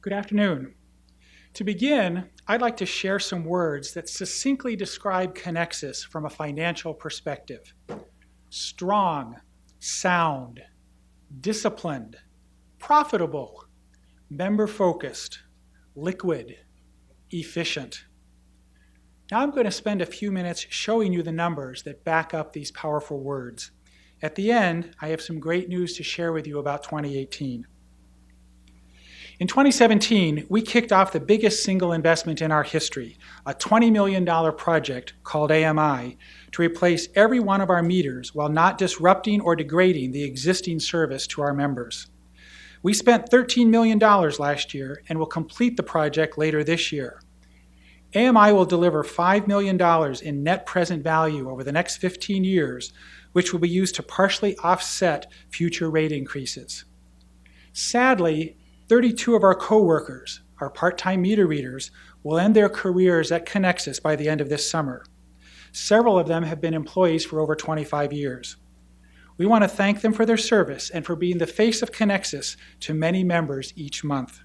Good afternoon. To begin, I'd like to share some words that succinctly describe Connexus from a financial perspective. Strong, sound, disciplined, profitable, member-focused, liquid, efficient. Now I'm going to spend a few minutes showing you the numbers that back up these powerful words. At the end, I have some great news to share with you about 2018. In 2017, we kicked off the biggest single investment in our history, a $20 million project called AMI, to replace every one of our meters while not disrupting or degrading the existing service to our members. We spent $13 million last year and will complete the project later this year. AMI will deliver $5 million in net present value over the next 15 years, which will be used to partially offset future rate increases. Sadly, 32 of our co-workers, our part-time meter readers, will end their careers at Connexus by the end of this summer. Several of them have been employees for over 25 years. We want to thank them for their service and for being the face of Connexus to many members each month.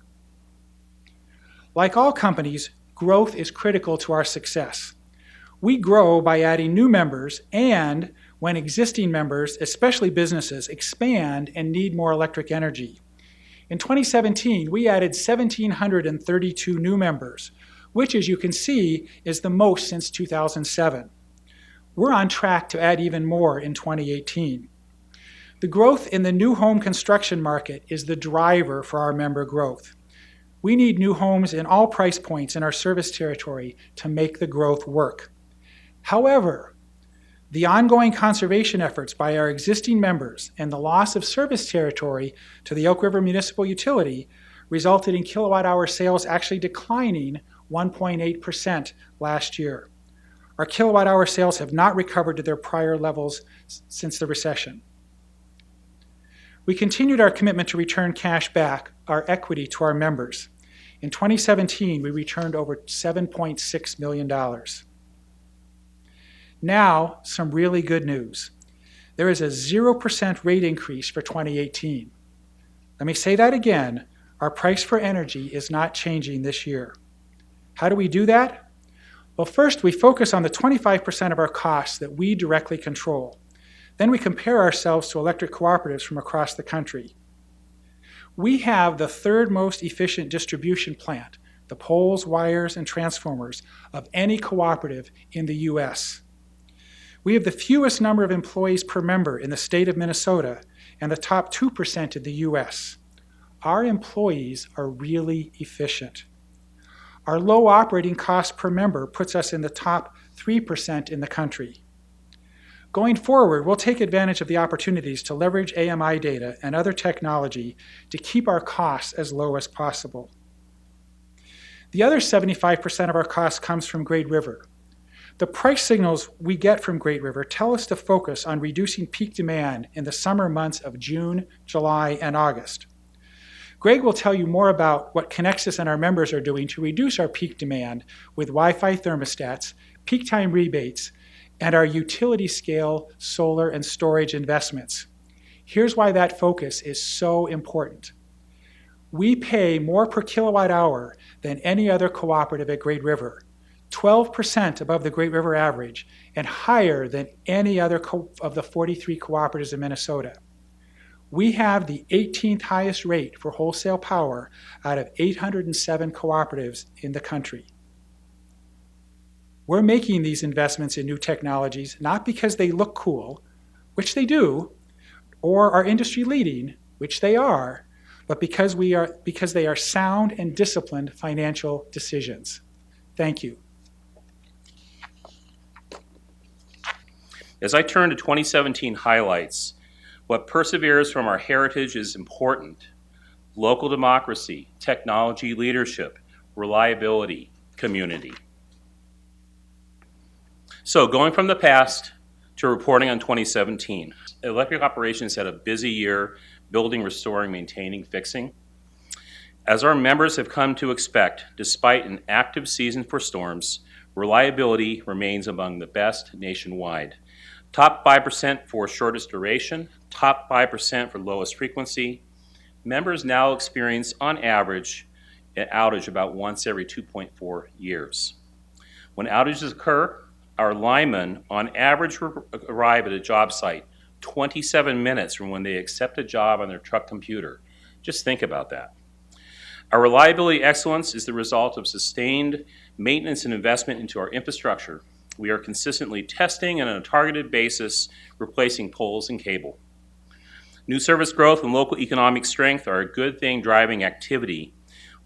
Like all companies, growth is critical to our success. We grow by adding new members and when existing members, especially businesses, expand and need more electric energy. In 2017, we added 1,732 new members, which, as you can see, is the most since 2007. We're on track to add even more in 2018. The growth in the new home construction market is the driver for our member growth. We need new homes in all price points in our service territory to make the growth work. However, the ongoing conservation efforts by our existing members and the loss of service territory to the Elk River Municipal Utility resulted in kilowatt-hour sales actually declining 1.8% last year. Our kilowatt-hour sales have not recovered to their prior levels since the recession. We continued our commitment to return cash back, our equity, to our members. In 2017, we returned over $7.6 million. Now, some really good news. There is a 0% rate increase for 2018. Let me say that again. Our price for energy is not changing this year. How do we do that? Well, first, we focus on the 25% of our costs that we directly control. Then we compare ourselves to electric cooperatives from across the country. We have the third most efficient distribution plant, the poles, wires, and transformers, of any cooperative in the U.S. We have the fewest number of employees per member in the state of Minnesota and the top 2% in the U.S. Our employees are really efficient. Our low operating cost per member puts us in the top 3% in the country. Going forward, we'll take advantage of the opportunities to leverage AMI data and other technology to keep our costs as low as possible. The other 75% of our cost comes from Great River. The price signals we get from Great River tell us to focus on reducing peak demand in the summer months of June, July, and August. Greg will tell you more about what Connexus and our members are doing to reduce our peak demand with Wi-Fi thermostats, peak time rebates, and our utility-scale solar and storage investments. Here's why that focus is so important. We pay more per kilowatt hour than any other cooperative at Great River, 12% above the Great River average, and higher than any other of the 43 cooperatives in Minnesota. We have the 18th highest rate for wholesale power out of 807 cooperatives in the country. We're making these investments in new technologies not because they look cool, which they do, or are industry leading, which they are, but because they are sound and disciplined financial decisions. Thank you. As I turn to 2017 highlights, what perseveres from our heritage is important: local democracy, technology leadership, reliability, community. So going from the past to reporting on 2017, electric operations had a busy year building, restoring, maintaining, fixing. As our members have come to expect, despite an active season for storms, reliability remains among the best nationwide. Top 5% for shortest duration, top 5% for lowest frequency. Members now experience, on average, an outage about once every 2.4 years. When outages occur, our linemen on average arrive at a job site 27 minutes from when they accept a job on their truck computer. Just think about that. Our reliability excellence is the result of sustained maintenance and investment into our infrastructure. We are consistently testing and on a targeted basis replacing poles and cable. New service growth and local economic strength are a good thing driving activity.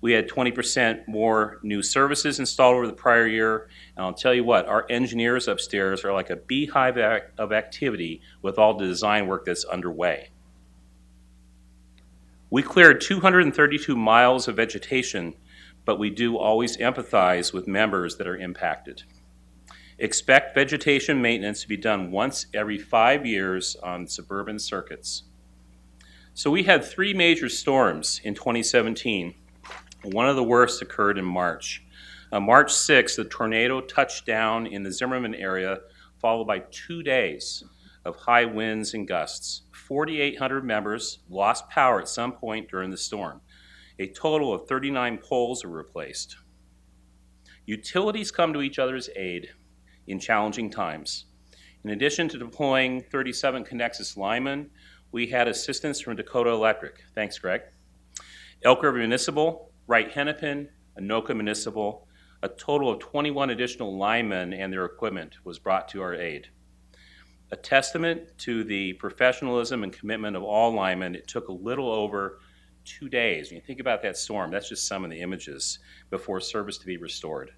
We had 20% more new services installed over the prior year, and I'll tell you what, our engineers upstairs are like a beehive of activity with all the design work that's underway. We cleared 232 miles of vegetation, but we do always empathize with members that are impacted. Expect vegetation maintenance to be done once every 5 years on suburban circuits. So we had 3 major storms in 2017. One of the worst occurred in March. On March 6th, the tornado touched down in the Zimmerman area, followed by 2 days of high winds and gusts. 4,800 members lost power at some point during the storm. A total of 39 poles were replaced. Utilities come to each other's aid in challenging times. In addition to deploying 37 Connexus linemen, we had assistance from Dakota Electric. Thanks, Greg. Elk River Municipal, Wright-Hennepin, Anoka Municipal, a total of 21 additional linemen and their equipment was brought to our aid. A testament to the professionalism and commitment of all linemen, it took a little over 2 days. When you think about that storm, that's just some of the images before service to be restored.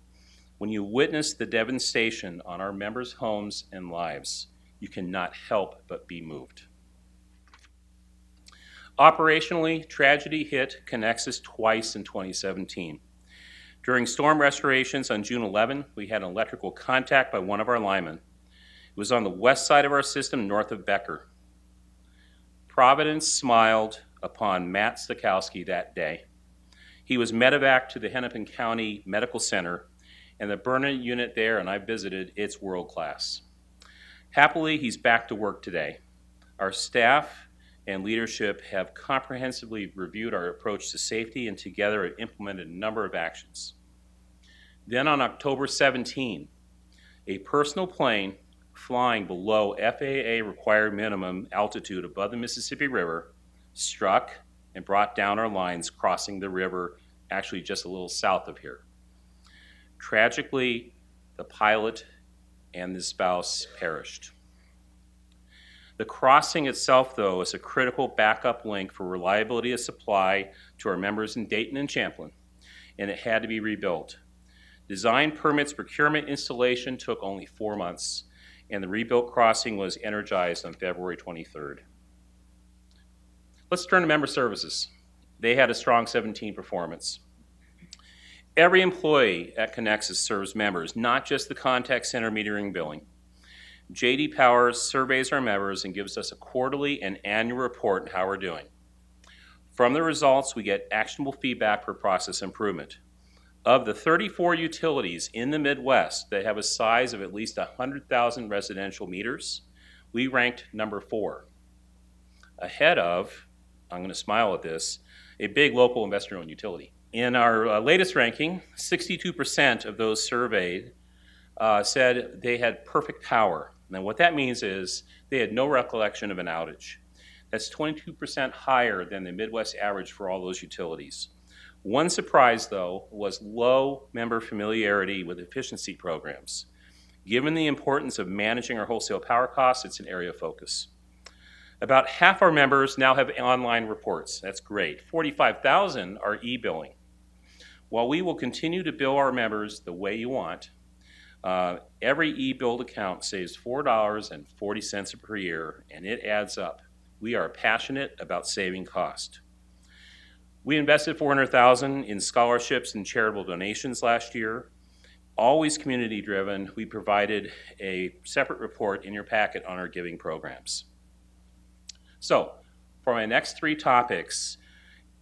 When you witness the devastation on our members' homes and lives, you cannot help but be moved. Operationally, tragedy hit Connexus twice in 2017. During storm restorations on June 11, we had an electrical contact by one of our linemen. It was on the west side of our system, north of Becker. Providence smiled upon Matt Stokowski that day. He was medevaced to the Hennepin County Medical Center, and the burn unit there, and I visited, it's world class. Happily, he's back to work today. Our staff and leadership have comprehensively reviewed our approach to safety and together have implemented a number of actions. Then on October 17, a personal plane flying below FAA required minimum altitude above the Mississippi River struck and brought down our lines crossing the river, actually just a little south of here. Tragically, the pilot and the spouse perished. The crossing itself, though, is a critical backup link for reliability of supply to our members in Dayton and Champlin, and it had to be rebuilt. Design, permits, procurement, installation took only 4 months, and the rebuilt crossing was energized on February 23rd. Let's turn to member services. They had a strong 17 performance. Every employee at Connexus serves members, not just the contact center metering billing. J.D. Powers surveys our members and gives us a quarterly and annual report on how we're doing. From the results, we get actionable feedback for process improvement. Of the 34 utilities in the Midwest that have a size of at least 100,000 residential meters, we ranked number 4. Ahead of, I'm going to smile at this, a big local investor-owned utility. In our latest ranking, 62% of those surveyed said they had perfect power. Now what that means is they had no recollection of an outage. That's 22% higher than the Midwest average for all those utilities. One surprise, though, was low member familiarity with efficiency programs. Given the importance of managing our wholesale power costs, it's an area of focus. About half our members now have online reports. That's great. 45,000 are e-billing. While we will continue to bill our members the way you want, every e-billed account saves $4.40 per year, and it adds up. We are passionate about saving cost. We invested $400,000 in scholarships and charitable donations last year. Always community-driven, we provided a separate report in your packet on our giving programs. So, for my next 3 topics,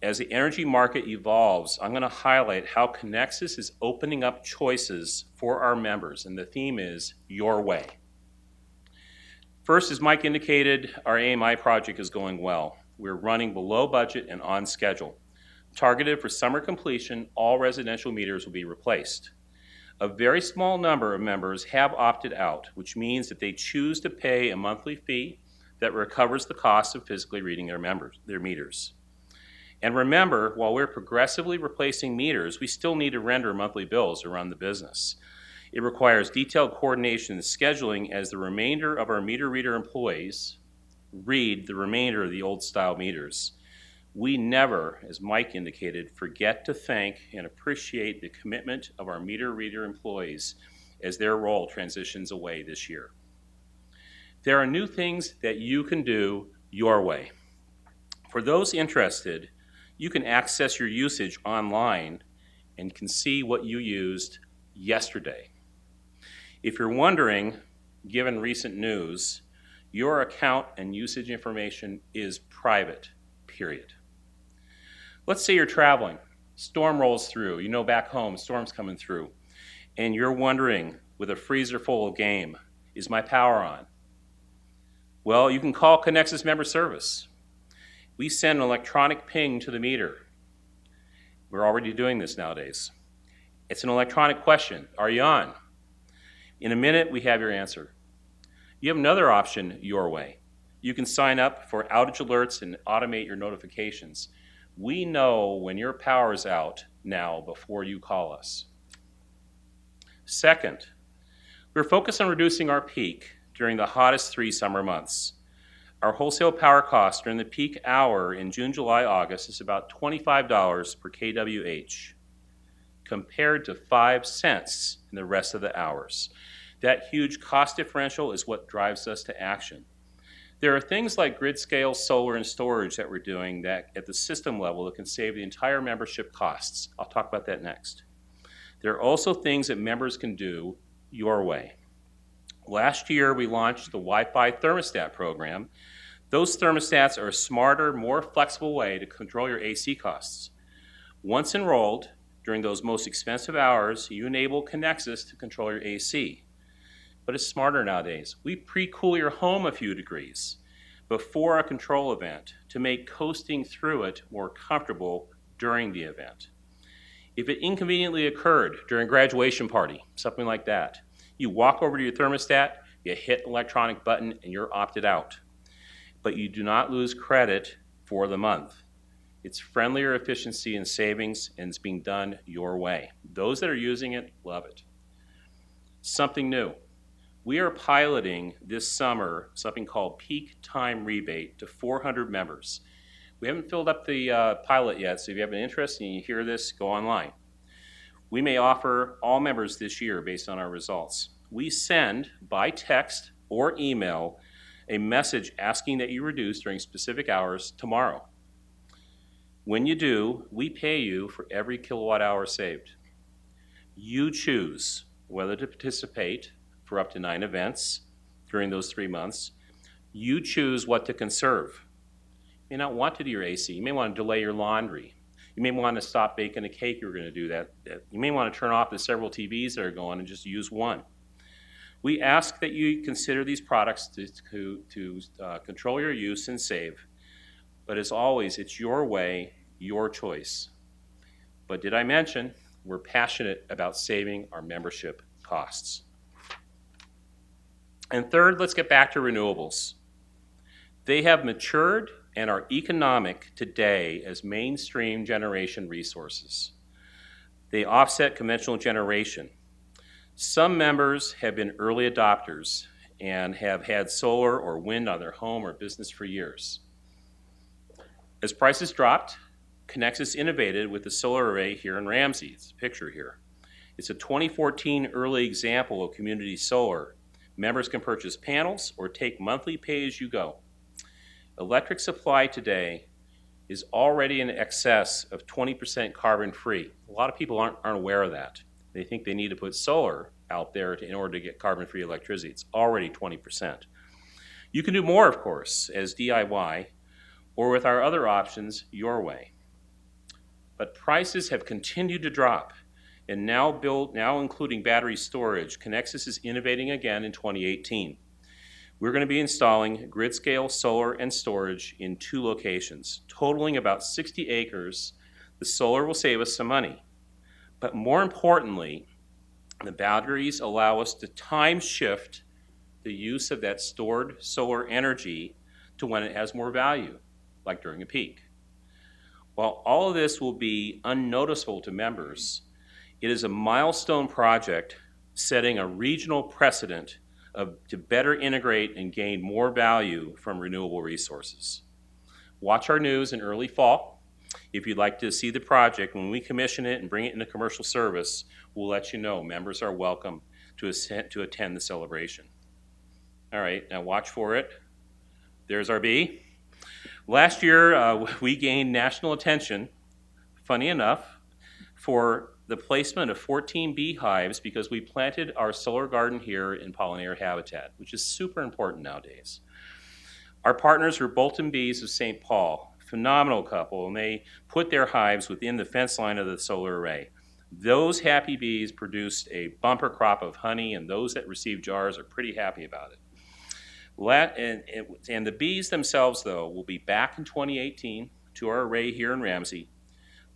as the energy market evolves, I'm going to highlight how Connexus is opening up choices for our members, and the theme is Your Way. First, as Mike indicated, our AMI project is going well. We're running below budget and on schedule. Targeted for summer completion, all residential meters will be replaced. A very small number of members have opted out, which means that they choose to pay a monthly fee that recovers the cost of physically reading their meters. And remember, while we're progressively replacing meters, we still need to render monthly bills to run the business. It requires detailed coordination and scheduling as the remainder of our meter reader employees read the remainder of the old style meters. We never, as Mike indicated, forget to thank and appreciate the commitment of our meter reader employees as their role transitions away this year. There are new things that you can do your way. For those interested, you can access your usage online and can see what you used yesterday. If you're wondering, given recent news, your account and usage information is private, period. Let's say you're traveling, storm rolls through, you know back home, storm's coming through, and you're wondering, with a freezer full of game, is my power on? Well, you can call Connexus member service. We send an electronic ping to the meter. We're already doing this nowadays. It's an electronic question, are you on? In a minute, we have your answer. You have another option your way. You can sign up for outage alerts and automate your notifications. We know when your power is out now before you call us. Second, we're focused on reducing our peak during the hottest 3 summer months. Our wholesale power cost during the peak hour in June, July, August is about $25 per kWh, compared to 5 cents in the rest of the hours. That huge cost differential is what drives us to action. There are things like grid scale solar and storage that we're doing that at the system level that can save the entire membership costs. I'll talk about that next. There are also things that members can do your way. Last year we launched the Wi-Fi thermostat program. Those thermostats are a smarter, more flexible way to control your AC costs. Once enrolled, during those most expensive hours, you enable Connexus to control your AC. But it's smarter nowadays. We pre-cool your home a few degrees before a control event to make coasting through it more comfortable during the event. If it inconveniently occurred during a graduation party, something like that, you walk over to your thermostat, you hit an electronic button, and you're opted out. But you do not lose credit for the month. It's friendlier efficiency and savings, and it's being done your way. Those that are using it love it. Something new. We are piloting this summer something called Peak Time Rebate to 400 members. We haven't filled up the pilot yet, so if you have an interest and you hear this, go online. We may offer all members this year based on our results. We send by text or email a message asking that you reduce during specific hours tomorrow. When you do, we pay you for every kilowatt hour saved. You choose whether to participate for up to 9 events during those 3 months. You choose what to conserve. You may not want to do your AC. You may want to delay your laundry. You may want to stop baking a cake you're going to do that. You may want to turn off the several TVs that are going and just use one. We ask that you consider these products to control your use and save. But as always, it's your way, your choice. But did I mention we're passionate about saving our membership costs? And third, let's get back to renewables. They have matured and are economic today as mainstream generation resources. They offset conventional generation. Some members have been early adopters and have had solar or wind on their home or business for years. As prices dropped, Connexus innovated with the solar array here in Ramsey. It's a picture here. It's a 2014 early example of community solar. Members can purchase panels or take monthly pay-as-you-go. Electric supply today is already in excess of 20% carbon-free. A lot of people aren't aware of that. They think they need to put solar out there in order to get carbon-free electricity. It's already 20%. You can do more, of course, as DIY, or with our other options, your way. But prices have continued to drop, and now including battery storage, Connexus is innovating again in 2018. We're going to be installing grid-scale solar and storage in 2 locations, totaling about 60 acres The solar will save us some money. But more importantly, the batteries allow us to time shift the use of that stored solar energy to when it has more value, like during a peak. While all of this will be unnoticeable to members, it is a milestone project setting a regional precedent to better integrate and gain more value from renewable resources. Watch our news in early fall. If you'd like to see the project, when we commission it and bring it into commercial service, we'll let you know. Members are welcome to attend the celebration. All right, now watch for it. There's our bee. Last year, we gained national attention, funny enough, for the placement of 14 beehives because we planted our solar garden here in pollinator habitat, which is super important nowadays. Our partners were Bolton Bees of St. Paul, phenomenal couple, and they put their hives within the fence line of the solar array. Those happy bees produced a bumper crop of honey, and those that received jars are pretty happy about it. And the bees themselves, though, will be back in 2018 to our array here in Ramsey.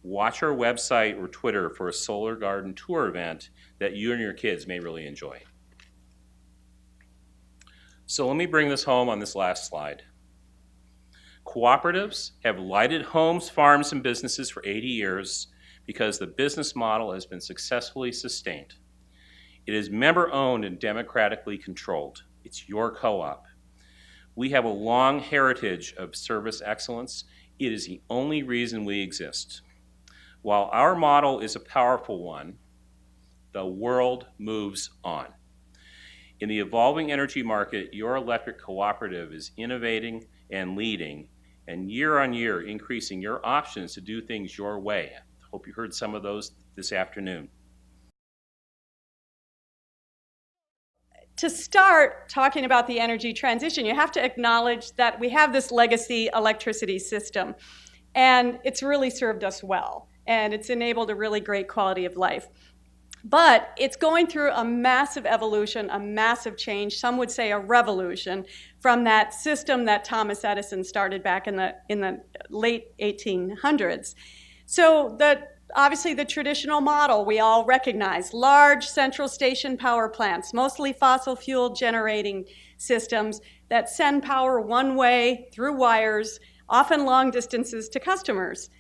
Watch our website or Twitter for a solar garden tour event that you and your kids may really enjoy. So let me bring this home on this last slide. Cooperatives have lighted homes, farms, and businesses for 80 years because the business model has been successfully sustained. It is member-owned and democratically controlled. It's your co-op. We have a long heritage of service excellence. It is the only reason we exist. While our model is a powerful one, the world moves on. In the evolving energy market, your electric cooperative is innovating and leading, and year on year increasing your options to do things your way. I hope you heard some of those this afternoon. To start talking about the energy transition, you have to acknowledge that we have this legacy electricity system, and it's really served us well, and it's enabled a really great quality of life. But it's going through a massive evolution, a massive change, some would say a revolution, from that system that Thomas Edison started back in the late 1800s. So obviously the traditional model we all recognize, large central station power plants, mostly fossil fuel generating systems that send power one way through wires, often long distances to customers.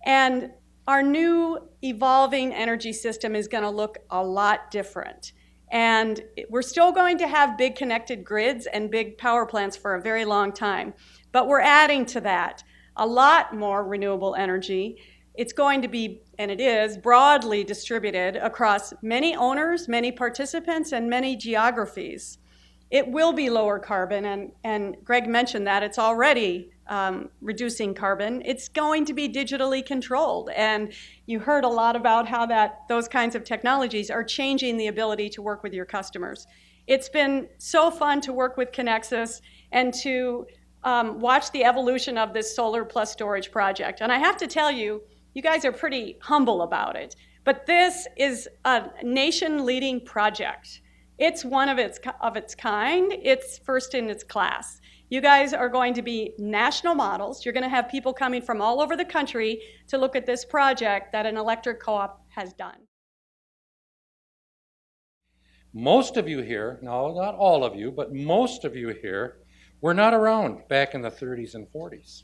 And our new evolving energy system is going to look a lot different. And we're still going to have big connected grids and big power plants for a very long time. But we're adding to that a lot more renewable energy. It's going to be, and it is, broadly distributed across many owners, many participants, and many geographies. It will be lower carbon, and Greg mentioned that. It's already reducing carbon. It's going to be digitally controlled, and you heard a lot about how those kinds of technologies are changing the ability to work with your customers. It's been so fun to work with Connexus and to watch the evolution of this solar plus storage project. And I have to tell you, you guys are pretty humble about it, but this is a nation-leading project. It's one of its kind. It's first in its class. You guys are going to be national models. You're going to have people coming from all over the country to look at this project that an electric co-op has done. Most of you here, no, not all of you, but most of you here were not around back in the 30s and 40s.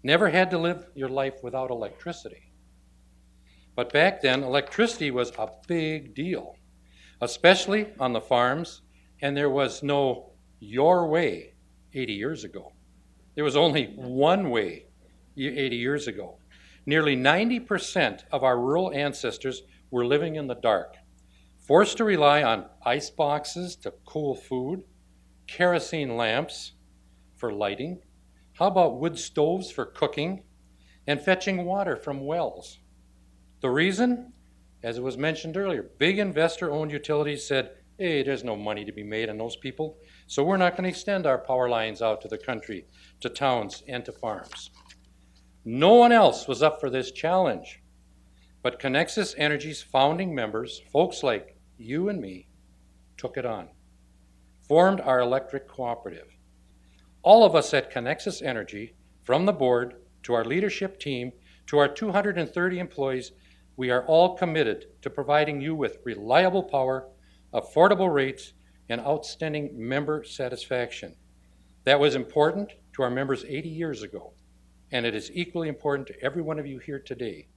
Never had to live your life without electricity. But back then, electricity was a big deal, especially on the farms, and there was no your way 80 years ago. There was only one way 80 years ago. Nearly 90% of our rural ancestors were living in the dark, forced to rely on ice boxes to cool food, kerosene lamps for lighting, how about wood stoves for cooking, and fetching water from wells. The reason? As it was mentioned earlier, big investor-owned utilities said, hey, there's no money to be made on those people, so we're not going to extend our power lines out to the country, to towns, and to farms. No one else was up for this challenge, but Connexus Energy's founding members, folks like you and me, took it on, formed our electric cooperative. All of us at Connexus Energy, from the board to our leadership team, To our 230 employees, we are all committed to providing you with reliable power, affordable rates, and outstanding member satisfaction. That was important to our members 80 years ago, and it is equally important to every one of you here today.